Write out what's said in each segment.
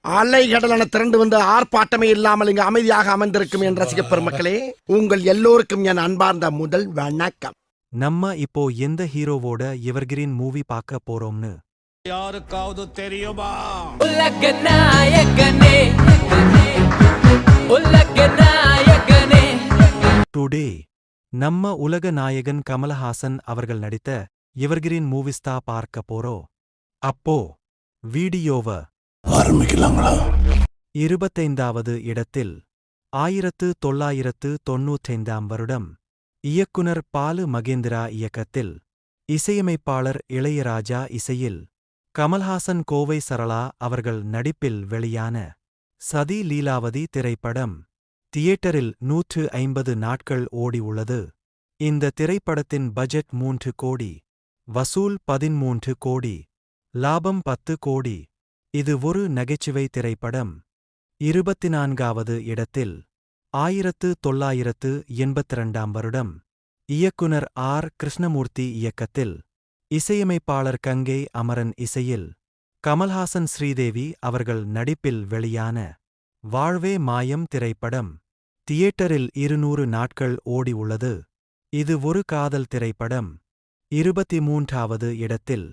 அலைகடலான திரண்டு வந்து ஆர்ப்பாட்டமே இல்லாமல் இங்கு அமைதியாக அமர்ந்திருக்கும் என் ரசிக பெருமக்களே, உங்கள் எல்லோருக்கும் என் அன்பார்ந்த முதல் வணக்கம். நம்ம இப்போ எந்த ஹீரோவோட எவர்கிரீன் மூவி பார்க்க போறோம்னு யாருக்காவது தெரியுமா? உலக நாயகனே, உலக நாயகனே. டுடே நம்ம உலக நாயகன் கமலஹாசன் அவர்கள் நடித்த எவர்கிரீன் மூவிஸ்தா பார்க்க போறோம். அப்போ வீடியோவ ஆரம்பிக்கலாங்களா? 25வது இடத்தில் 1995 வருடம் இயக்குனர் பாலு மகேந்திரா இயக்கத்தில் இசையமைப்பாளர் இளையராஜா இசையில் கமல்ஹாசன் கோவை சரளா அவர்கள் நடிப்பில் வெளியான சதி லீலாவதி திரைப்படம் தியேட்டரில் 150 நாட்கள் ஓடி உள்ளது. இந்த திரைப்படத்தின் பட்ஜெட் 3 கோடி, வசூல் 13 கோடி, லாபம் 10 கோடி. இது ஒரு நகைச்சுவை திரைப்படம். 24வது இடத்தில் 1982 வருடம் இயக்குனர் ஆர். கிருஷ்ணமூர்த்தி இயக்கத்தில் இசையமைப்பாளர் கங்கை அமரன் இசையில் கமல்ஹாசன் ஸ்ரீதேவி அவர்கள் நடிப்பில் வெளியான வாழ்வே மாயம் திரைப்படம் தியேட்டரில் 200 நாட்கள் ஓடி உள்ளது. இது ஒரு காதல் திரைப்படம். 23வது இடத்தில்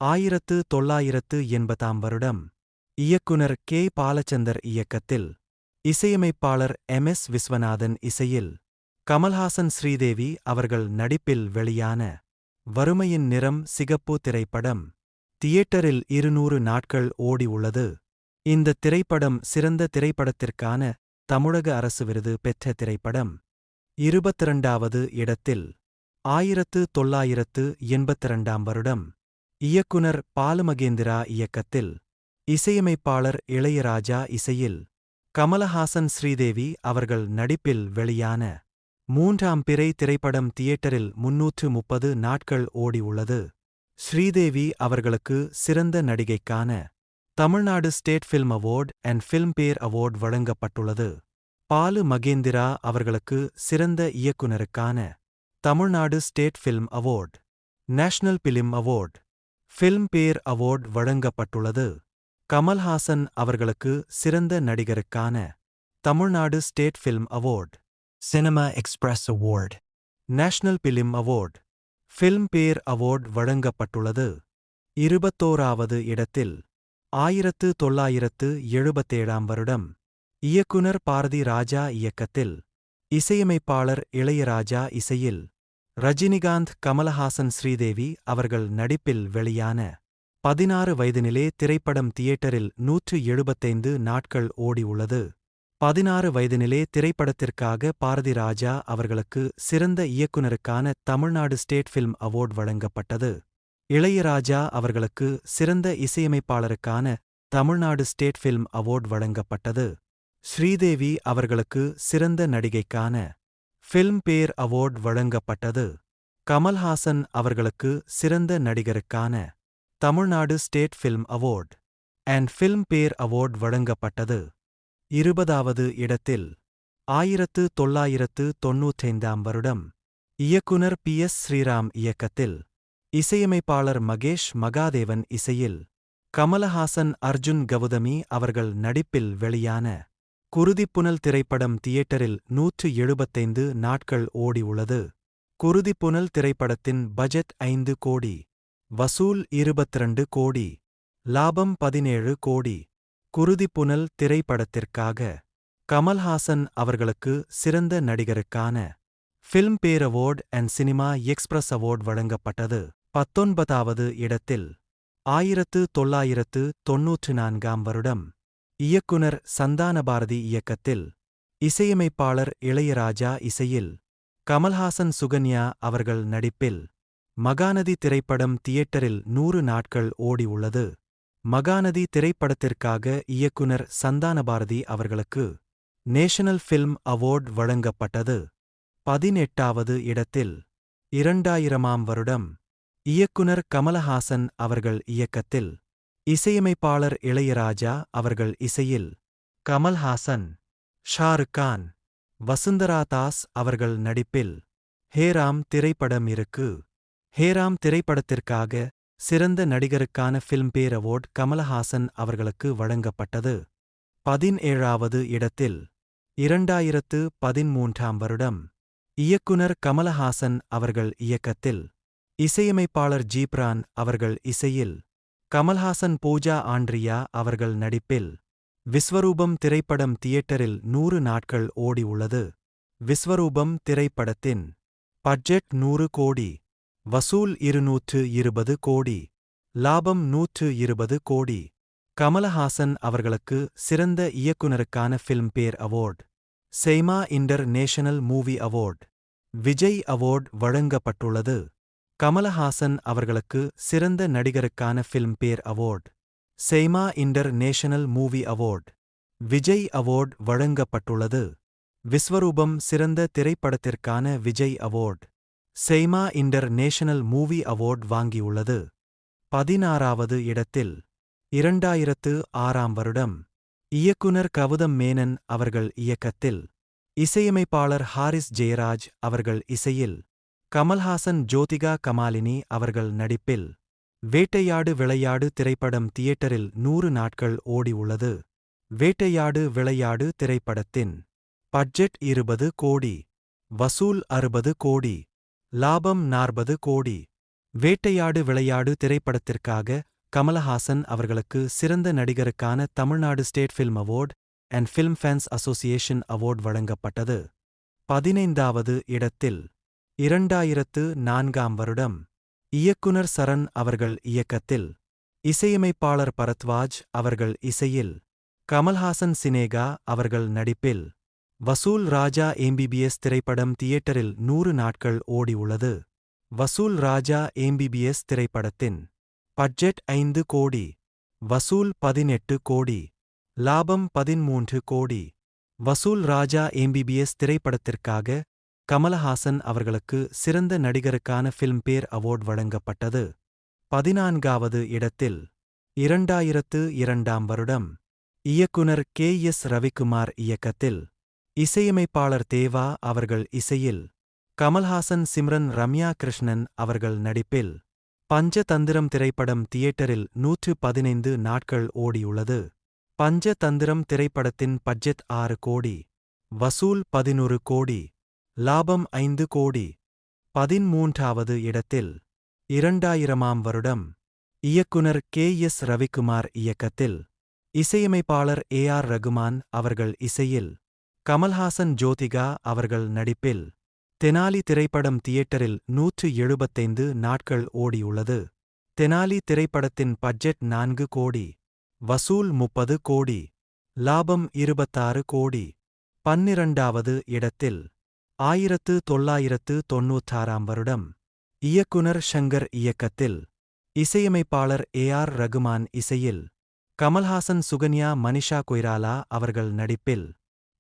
1980 வருடம் இயக்குனர் கே. பாலச்சந்தர் இயக்கத்தில் இசையமைப்பாளர் எம்.எஸ். விஸ்வநாதன் இசையில் கமல்ஹாசன் ஸ்ரீதேவி அவர்கள் நடிப்பில் வெளியான வறுமையின் நிறம் சிகப்பு திரைப்படம் தியேட்டரில் 200 நாட்கள் ஓடி உள்ளது. இந்த திரைப்படம் சிறந்த திரைப்படத்திற்கான தமிழக அரசு விருது பெற்ற திரைப்படம். 22வது இடத்தில் 1982 வருடம் இயக்குனர் பாலுமகேந்திரா இயக்கத்தில் இசையமைப்பாளர் இளையராஜா இசையில் கமலஹாசன் ஸ்ரீதேவி அவர்கள் நடிப்பில் வெளியான 3ஆம் பிறை திரைப்படம் தியேட்டரில் 330 நாட்கள் ஓடி உள்ளது. ஸ்ரீதேவி அவர்களுக்கு சிறந்த நடிகைக்கான Tamil Nadu state film award and Filmfare award வழங்கப்பட்டுள்ளது. பாலு மகேந்திரா அவர்களுக்கு சிறந்த இயக்குனருக்கான Tamil Nadu state film award, national film award, Filmfare award வழங்கப்பட்டுள்ளது. கமல்ஹாசன் அவர்களுக்கு சிறந்த நடிகருக்கான Tamil Nadu state film award, Cinema Express award, national film award, Filmfare award வழங்கப்பட்டுள்ளது. 21வது இடத்தில் 1977 வருடம் இயக்குனர் பாரதி ராஜா இயக்கத்தில் இசையமைப்பாளர் இளையராஜா இசையில் ரஜினிகாந்த் கமலஹாசன் ஸ்ரீதேவி அவர்கள் நடிப்பில் வெளியான 16 வயதினிலே திரைப்படம் தியேட்டரில் 175 நாட்கள் ஓடி உள்ளது. 16 வயதினிலே திரைப்படத்திற்காக பாரதி ராஜா அவர்களுக்கு சிறந்த இயக்குனருக்கான தமிழ்நாடு ஸ்டேட் ஃபில்ம் அவார்ட் வழங்கப்பட்டது. இளையராஜா அவர்களுக்கு சிறந்த இசையமைப்பாளருக்கான தமிழ்நாடு ஸ்டேட் ஃபில்ம் அவார்ட் வழங்கப்பட்டது. ஸ்ரீதேவி அவர்களுக்கு சிறந்த நடிகைக்கான ஃபில்ம்பேர் அவார்ட் வழங்கப்பட்டது. கமல்ஹாசன் அவர்களுக்கு சிறந்த நடிகருக்கான Tamil Nadu state film award and Filmfare award வழங்கப்பட்டது. 20வது இடத்தில் 1995 வருடம் இயக்குனர் பி.எஸ். ஸ்ரீராம் இயக்கத்தில் இசையமைப்பாளர் மகேஷ் மகாதேவன் இசையில் கமலஹாசன் அர்ஜுன் கவுதமி அவர்கள் நடிப்பில் வெளியான குருதிப்புனல் திரைப்படம் தியேட்டரில் 175 நாட்கள் ஓடி உள்ளது. குருதிப்புனல் திரைப்படத்தின் பட்ஜெட் 5 கோடி, வசூல் 22 கோடி, லாபம் 17 கோடி. குருதிப்புனல் திரைப்படத்திற்காக கமல்ஹாசன் அவர்களுக்கு சிறந்த நடிகருக்கான Filmfare award and Cinema Express award வழங்கப்பட்டது. 19வது இடத்தில் 1994 வருடம் இயக்குனர் சந்தானபாரதி இயக்கத்தில் இசையமைப்பாளர் இளையராஜா இசையில் கமல்ஹாசன் சுகன்யா அவர்கள் நடிப்பில் மகாநதி திரைப்படம் தியேட்டரில் 100 நாட்கள் ஓடி உள்ளது. மகாநதி திரைப்படத்திற்காக இயக்குனர் சந்தானபாரதி அவர்களுக்கு நேஷனல் ஃபில்ம் அவார்ட் வழங்கப்பட்டது. 18வது இடத்தில் 2000ஆம் வருடம் இயக்குனர் கமலஹாசன் அவர்கள் இயக்கத்தில் இசையமைப்பாளர் இளையராஜா அவர்கள் இசையில் கமல்ஹாசன், ஷாருக் கான், வசுந்தரா தாஸ் அவர்கள் நடிப்பில் ஹேராம் திரைப்படம் இருக்கு. ஹேராம் திரைப்படத்திற்காக சிறந்த நடிகருக்கான ஃபில்ம்பேர் அவார்ட் கமலஹாசன் அவர்களுக்கு வழங்கப்பட்டது. 17வது இடத்தில் 2013ஆம் வருடம் இயக்குனர் கமலஹாசன் அவர்கள் இயக்கத்தில், இசையமைப்பாளர் ஜீப்ரான் அவர்கள் இசையில், கமல்ஹாசன் பூஜா ஆண்ட்ரியா அவர்கள் நடிப்பில் விஸ்வரூபம் திரைப்படம் தியேட்டரில் 100 நாட்கள் ஓடி உள்ளது. விஸ்வரூபம் திரைப்படத்தின் பட்ஜெட் 100 கோடி, வசூல் 220 கோடி, லாபம் 120 கோடி. கமலஹாசன் அவர்களுக்கு சிறந்த இயக்குனருக்கான Filmfare award, SIIMA international movie award, Vijay award வழங்கப்பட்டுள்ளது. கமலஹாசன் அவர்களுக்கு சிறந்த நடிகருக்கான Filmfare award, SIIMA international movie award, Vijay award வழங்கப்பட்டுள்ளது. விஸ்வரூபம் சிறந்த திரைப்படத்திற்கான Vijay award, SIIMA international movie award வாங்கியுள்ளது. 16வது இடத்தில் 2006ஆம் வருடம் இயக்குனர் கவுதம் மேனன் அவர்கள் இயக்கத்தில், இசையமைப்பாளர் ஹாரிஸ் ஜெயராஜ் அவர்கள் இசையில், கமல்ஹாசன் ஜோதிகா கமாலினி அவர்கள் நடிப்பில் வேட்டையாடு விளையாடு திரைப்படம் தியேட்டரில் 100 நாட்கள் ஓடி உள்ளது. வேட்டையாடு விளையாடு திரைப்படத்தின் பட்ஜெட் 20 கோடி, வசூல் 60 கோடி, லாபம் 40 கோடி. வேட்டையாடு விளையாடு திரைப்படத்திற்காக கமலஹாசன் அவர்களுக்கு சிறந்த நடிகருக்கான Tamil Nadu state film award and film fans association award வழங்கப்பட்டது. 15வது இடத்தில் 2004ஆம் வருடம் இயக்குனர் சரண் அவர்கள் இயக்கத்தில், இசையமைப்பாளர் பரத்வாஜ் அவர்கள் இசையில், கமல்ஹாசன் சினேகா அவர்கள் நடிப்பில் வசூல் ராஜா எம்பிபிஎஸ் திரைப்படம் தியேட்டரில் 100 நாட்கள் ஓடி உள்ளது. வசூல் ராஜா எம்பிபிஎஸ் திரைப்படத்தின் பட்ஜெட் 5 கோடி, வசூல் 18 கோடி, லாபம் 13 கோடி. வசூல் ராஜா எம்பிபிஎஸ் திரைப்படத்திற்காக கமலஹாசன் அவர்களுக்கு சிறந்த நடிகருக்கான ஃபில்ம்பேர் அவார்ட் வழங்கப்பட்டது. 14வது இடத்தில் 2002ஆம் வருடம் இயக்குனர் கே.எஸ். ரவிக்குமார் இயக்கத்தில், இசையமைப்பாளர் தேவா அவர்கள் இசையில், கமல்ஹாசன் சிம்ரன் ரம்யா கிருஷ்ணன் அவர்கள் நடிப்பில் பஞ்சதந்திரம் திரைப்படம் தியேட்டரில் 115 நாட்கள் ஓடியுள்ளது. பஞ்சதந்திரம் திரைப்படத்தின் பட்ஜெட் 6 கோடி, வசூல் 11 கோடி, லாபம் 5 கோடி. 13வது இடத்தில் 2000ஆம் வருடம் இயக்குனர் கே.எஸ். ரவிக்குமார் இயக்கத்தில், இசையமைப்பாளர் ஏ.ஆர். ரகுமான் அவர்கள் இசையில், கமல்ஹாசன் ஜோதிகா அவர்கள் நடிப்பில் தெனாலி திரைப்படம் தியேட்டரில் 175 நாட்கள் ஓடியுள்ளது. தெனாலி திரைப்படத்தின் பட்ஜெட் 4 கோடி, வசூல் 30 கோடி, லாபம் 26 கோடி. 12வது இடத்தில் 1996ஆம் வருடம் இயக்குனர் ஷங்கர் இயக்கத்தில், இசையமைப்பாளர் ஏ.ஆர். ரகுமான் இசையில், கமல்ஹாசன் சுகன்யா மனிஷா கொய்ராலா அவர்கள் நடிப்பில்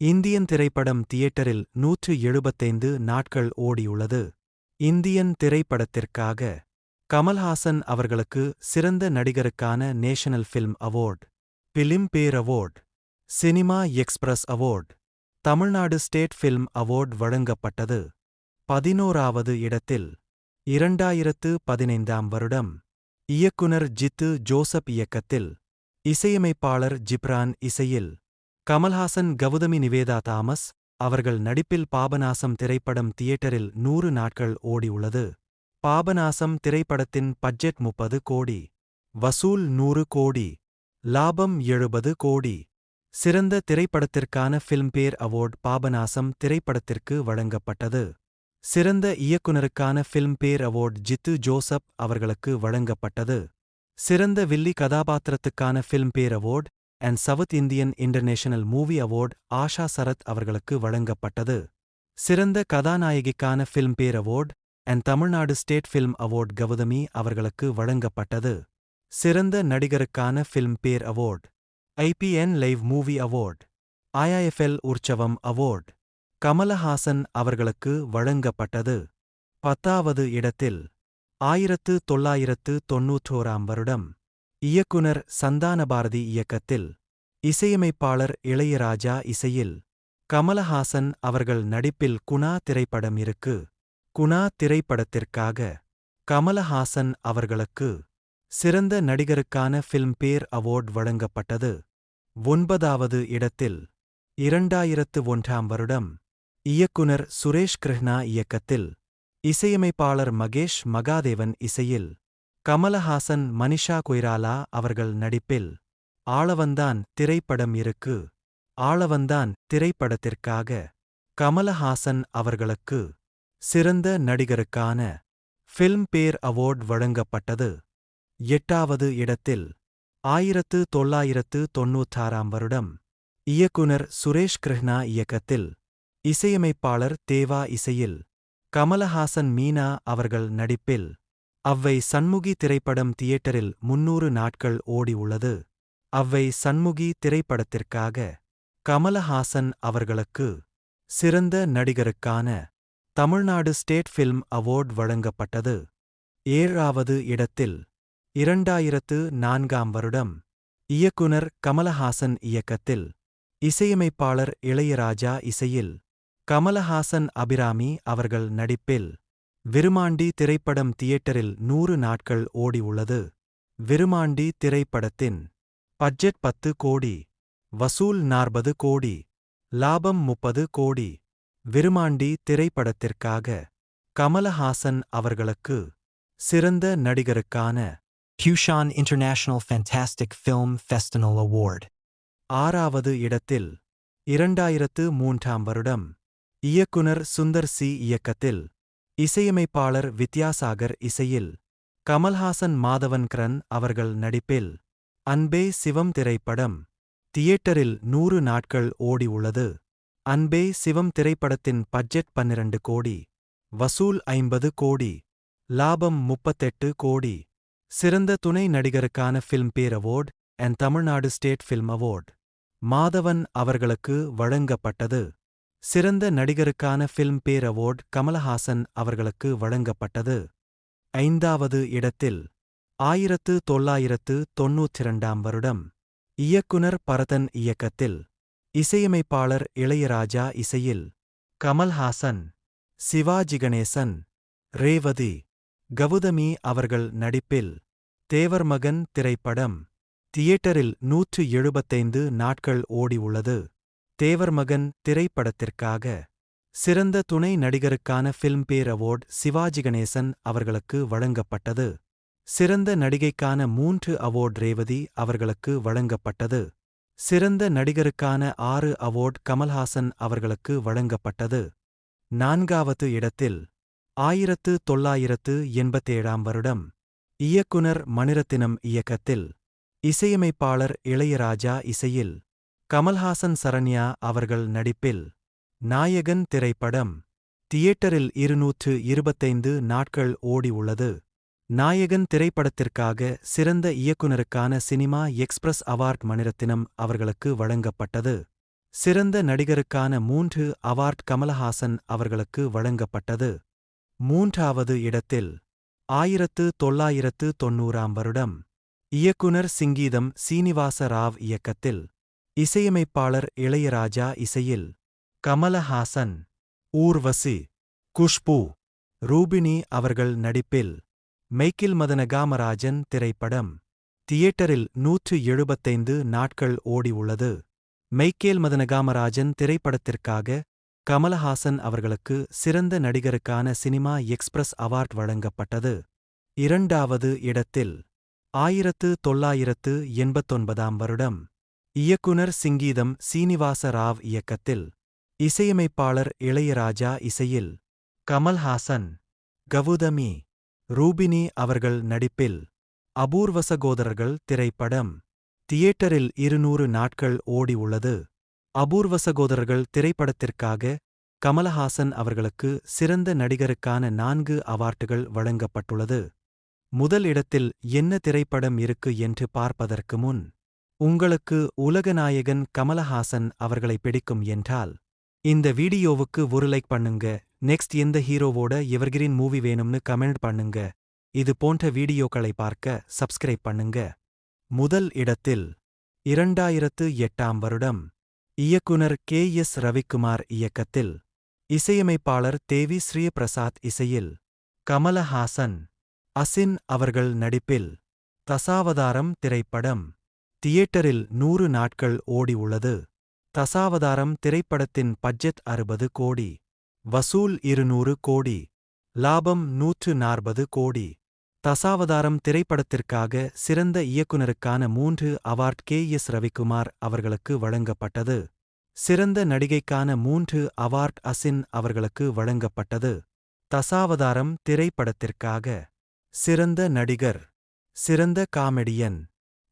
இந்தியன் திரைப்படம் தியேட்டரில் 175 நாட்கள் ஓடியுள்ளது. இந்தியன் திரைப்படத்திற்காக கமல்ஹாசன் அவர்களுக்கு சிறந்த நடிகருக்கான national film award, Filmfare award, Cinema Express award, Tamil Nadu state film award வழங்கப்பட்டது. 11வது இடத்தில் 2015ஆம் வருடம் இயக்குனர் ஜித்து ஜோசப் இயக்கத்தில், இசையமைப்பாளர் ஜிப்ரான் இசையில், கமல்ஹாசன் கவுதமி நிவேதா தாமஸ் அவர்கள் நடிப்பில் பாபநாசம் திரைப்படம் தியேட்டரில் 100 நாட்கள் ஓடியுள்ளது. பாபநாசம் திரைப்படத்தின் பட்ஜெட் 30 கோடி, வசூல் 100 கோடி, லாபம் 70 கோடி. சிறந்த திரைப்படத்திற்கான ஃபில்ம்பேர் அவார்ட் பாபநாசம் திரைப்படத்திற்கு வழங்கப்பட்டது. சிறந்த இயக்குனருக்கான ஃபில்ம்பேர் அவார்ட் ஜித்து ஜோசப் அவர்களுக்கு வழங்கப்பட்டது. சிறந்த வில்லி கதாபாத்திரத்துக்கான Filmfare award and South Indian international movie award Asha Sarath அவர்களுக்கு வழங்கப்பட்டது. சிறந்த கதாநாயகிக்கான Filmfare award and Tamil Nadu state film award Gautami அவர்களுக்கு வழங்கப்பட்டது. சிறந்த நடிகருக்கான Filmfare award, IBN live movie award, IIFA Utsavam award Kamal Haasan அவர்களுக்கு வழங்கப்பட்டது. 10வது இடத்தில் 1991ஆம் வருடம் இயக்குனர் சந்தானபாரதி இயக்கத்தில், இசையமைப்பாளர் இளையராஜா இசையில், கமலஹாசன் அவர்கள் நடிப்பில் குணா திரைப்படம் இருக்கு. குணா திரைப்படத்திற்காக கமலஹாசன் அவர்களுக்கு சிறந்த நடிகருக்கான ஃபில்ம்பேர் அவார்ட் வழங்கப்பட்டது. 9வது இடத்தில் 2001ஆம் வருடம் இயக்குனர் சுரேஷ் கிருஷ்ணா இயக்கத்தில் இசையமைப்பாளர் மகேஷ் மகாதேவன் இசையில் கமலஹாசன் மனிஷா கொய்ராலா அவர்கள் நடிப்பில் ஆளவந்தான் திரைப்படம் இருக்கு. ஆளவந்தான் திரைப்படத்திற்காக கமலஹாசன் அவர்களுக்கு சிறந்த நடிகருக்கான ஃபில்ம்பேர் அவார்ட் வழங்கப்பட்டது. 8வது இடத்தில் 1996ஆம் வருடம் இயக்குனர் சுரேஷ் கிருஷ்ணா இயக்கத்தில் இசையமைப்பாளர் தேவா இசையில் கமலஹாசன் மீனா அவர்கள் நடிப்பில் அவ்வை சண்முகி திரைப்படம் தியேட்டரில் 300 நாட்கள் ஓடி உள்ளது. அவ்வை சண்முகி திரைப்படத்திற்காக கமலஹாசன் அவர்களுக்கு சிறந்த நடிகருக்கான தமிழ்நாடு ஸ்டேட் ஃபில்ம் அவார்ட் வழங்கப்பட்டது. 7வது இடத்தில் 2004ஆம் வருடம் இயக்குனர் கமலஹாசன் இயக்கத்தில் இசையமைப்பாளர் இளையராஜா இசையில் கமலஹாசன் அபிராமி அவர்கள் நடிப்பில் விருமாண்டி திரைப்படம் தியேட்டரில் 100 நாட்கள் ஓடி உள்ளது. விருமாண்டி திரைப்படத்தின் பட்ஜெட் 10 கோடி, வசூல் 40 கோடி, லாபம் 30 கோடி. விருமாண்டி திரைப்படத்திற்காக கமலஹாசன் அவர்களுக்கு சிறந்த நடிகருக்கான Kushan International Fantastic Film Festival Award. 6வது இடத்தில் 2003ஆம் வருடம் இயக்குனர் சுந்தர் சி இயக்கத்தில் இசையமைப்பாளர் வித்யாசாகர் இசையில் கமல்ஹாசன் மாதவன் கரன் அவர்கள் நடிப்பில் அன்பே சிவம் திரைப்படம் தியேட்டரில் 100 நாட்கள் ஓடி உள்ளது. அன்பே சிவம் திரைப்படத்தின் பட்ஜெட் 12 கோடி, வசூல் 50 கோடி, லாபம் 38 கோடி. சிறந்த துணை நடிகருக்கான Filmfare award and Tamil Nadu state film award Madhavan அவர்களுக்கு வழங்கப்பட்டது. சிறந்த நடிகருக்கான ஃபில்ம்பேர் அவார்ட் கமலஹாசன் அவர்களுக்கு வழங்கப்பட்டது. 5வது இடத்தில் 1992ஆம் வருடம் இயக்குனர் பரதன் இயக்கத்தில் இசையமைப்பாளர் இளையராஜா இசையில் கமல்ஹாசன், சிவாஜி கணேசன், ரேவதி, கவுதமி அவர்கள் நடிப்பில் தேவர் மகன் திரைப்படம் தியேட்டரில் 175 நாட்கள் ஓடி உள்ளது. தேவர் மகன் திரைப்படத்திற்காக சிறந்த துணை நடிகருக்கான ஃபில்ம்பேர் அவார்ட் சிவாஜி கணேசன் அவர்களுக்கு வழங்கப்பட்டது. சிறந்த நடிகைக்கான 3 அவார்ட் ரேவதி அவர்களுக்கு வழங்கப்பட்டது. சிறந்த நடிகருக்கான 6 அவார்ட் கமல்ஹாசன் அவர்களுக்கு வழங்கப்பட்டது. 4வது இடத்தில் 1987ஆம் வருடம் இயக்குனர் மணிரத்தினம் இயக்கத்தில் இசையமைப்பாளர் இளையராஜா இசையில் கமல்ஹாசன் சரண்யா அவர்கள் நடிப்பில் நாயகன் திரைப்படம் தியேட்டரில் 225 நாட்கள் ஓடி உள்ளது. நாயகன் திரைப்படத்திற்காக சிறந்த இயக்குனருக்கான சினிமா எக்ஸ்பிரஸ் அவார்ட் மணிரத்தினம் அவர்களுக்கு வழங்கப்பட்டது. சிறந்த நடிகருக்கான 3 அவார்ட் கமலஹாசன் அவர்களுக்கு வழங்கப்பட்டது. 3வது இடத்தில் 1990ஆம் வருடம் இயக்குனர் சிங்கீதம் சீனிவாச ராவ் இயக்கத்தில் இசையமைப்பாளர் இளையராஜா இசையில் கமலஹாசன், ஊர்வசி, குஷ்பு, ரூபினி அவர்கள் நடிப்பில் மைக்கேல் மதன காமராஜன் திரைப்படம் தியேட்டரில் 175 நாட்கள் ஓடி உள்ளது. மைக்கேல் மதன காமராஜன் திரைப்படத்திற்காக கமலஹாசன் அவர்களுக்கு சிறந்த நடிகருக்கான சினிமா எக்ஸ்பிரஸ் அவார்ட் வழங்கப்பட்டது. 2வது இடத்தில் 1989ஆம் வருடம் இயக்குனர் சிங்கீதம் சீனிவாச ராவ் இயக்கத்தில் இசையமைப்பாளர் இளையராஜா இசையில் கமல்ஹாசன், கவுதமி, ரூபினி அவர்கள் நடிப்பில் அபூர்வ சகோதரர்கள் திரைப்படம் தியேட்டரில் 200 நாட்கள் ஓடி உள்ளது. அபூர்வ சகோதரர்கள் திரைப்படத்திற்காக கமலஹாசன் அவர்களுக்கு சிறந்த நடிகருக்கான 4 அவார்டுகள் வழங்கப்பட்டுள்ளது. முதல் இடத்தில் என்ன திரைப்படம் இருக்கு என்று பார்ப்பதற்கு முன் உங்களுக்கு உலகநாயகன் கமலஹாசன் அவர்களை பிடிக்கும் என்றால் இந்த வீடியோவுக்கு ஒரு லைக் பண்ணுங்க. நெக்ஸ்ட் எந்த ஹீரோவோட எவர்கிரீன் மூவி வேணும்னு கமெண்ட் பண்ணுங்க. இது போன்ற வீடியோக்களை பார்க்க சப்ஸ்கிரைப் பண்ணுங்க. முதல் இடத்தில் 2008ஆம் வருடம் இயக்குனர் கே.எஸ். ரவிக்குமார் இயக்கத்தில் இசையமைப்பாளர் தேவி ஸ்ரீபிரசாத் இசையில் கமலஹாசன், அசின் அவர்கள் நடிப்பில் தசாவதாரம் திரைப்படம் தியேட்டரில் 100 நாட்கள் ஓடி உள்ளது. தசாவதாரம் திரைப்படத்தின் பட்ஜெட் 60 கோடி. வசூல் 200 கோடி. லாபம் 140 கோடி. தசாவதாரம் திரைப்படத்திற்காக சிறந்த இயக்குனருக்கான 3 அவார்ட் கே.எஸ். ரவிக்குமார் அவர்களுக்கு வழங்கப்பட்டது. சிறந்த நடிகைக்கான 3 அவார்ட் அசின் அவர்களுக்கு வழங்கப்பட்டது. தசாவதாரம் திரைப்படத்திற்காக சிறந்த நடிகர், சிறந்த காமெடியன்,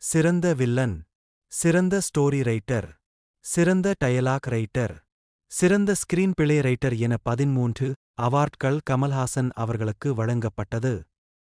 சிறந்த வில்லன், சிறந்த ஸ்டோரி ரைட்டர், சிறந்த டயலாக் ரைட்டர், சிறந்த ஸ்கிரீன் பிளே ரைட்டர் என 13 அவார்ட்கள் கமல்ஹாசன் அவர்களுக்கு வழங்கப்பட்டது.